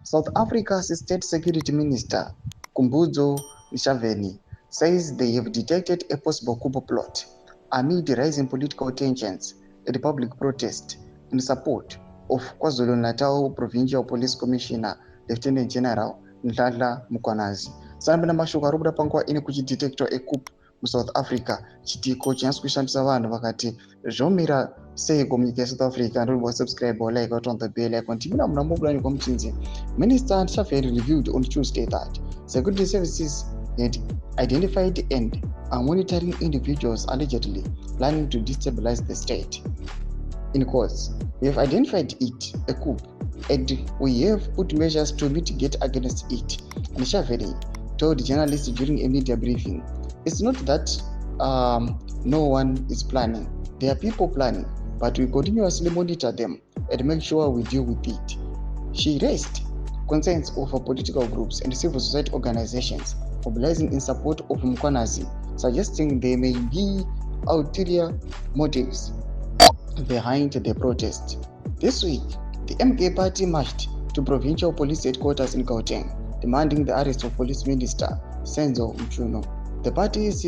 South Africa's State Security Minister, Kumbudzo Nshavheni, says they have detected a possible coup plot amid rising political tensions and public protest in support of KwaZulu-Natal Provincial Police Commissioner Lieutenant General Nhlanhla Mkhwanazi. Sambe namashoko ari kubuda panguva ine kuchidetectwa coup muSouth Africa, chitiko chinyaso kushandisa vanhu vakati zvomira seiko munyika yeSouth Africa. Ndori subscribe like on the bell icon. Timina munamugulani kwa mchinzi. Minister Nshavheni revealed on Tuesday that security services had identified and are monitoring individuals allegedly planning to destabilize the state. In quotes, we have identified it, a coup, and we have put measures to mitigate against it. And Nshavheni told journalists during a media briefing, it's not that no one is planning. There are people planning, but we continuously monitor them and make sure we deal with it. She raised concerns over political groups and civil society organizations mobilizing in support of Mkhwanazi, suggesting there may be ulterior motives behind the protest. This week, the MK party marched to provincial police headquarters in Gauteng, demanding the arrest of Police Minister Senzo Mchunu. The party's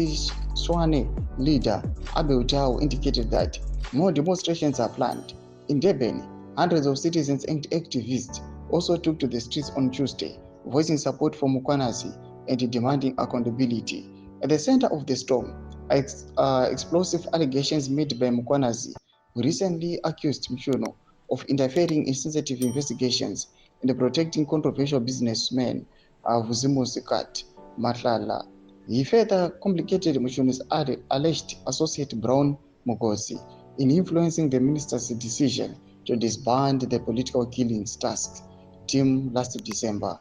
Swane leader, Abe Utau, indicated that more demonstrations are planned. In Durban, hundreds of citizens and activists also took to the streets on Tuesday, voicing support for Mkhwanazi and demanding accountability. At the center of the storm are explosive allegations made by Mkhwanazi, who recently accused Mchunu of interfering in sensitive investigations and protecting controversial businessman Vuzimu's cat, Matlala. He further complicated Mchunu's alleged associate Brown Mogosi in influencing the minister's decision to disband the political killings task team last December.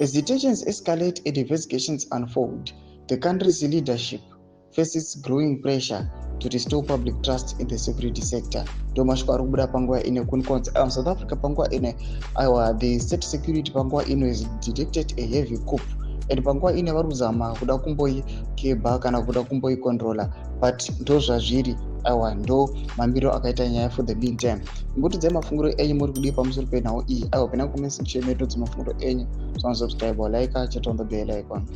As the tensions escalate and investigations unfold, the country's leadership faces growing pressure to restore public trust in the security sector. Domashko arubura pangwa ine kunkonza South Africa pangwa ine the state security pangwa ine has detected a heavy coup and pangwa ine varuzama kuda kumboi keba kana kuda kumboi controller, but ndo zvazviri ndo mambiro akaita nyaya for the meantime. Ngoti dze mafunguro enyu muri kudi pamusoro penhau iyi pena comment section yedu dze mafunguro enyu. So subscribe or like chat on the bell icon.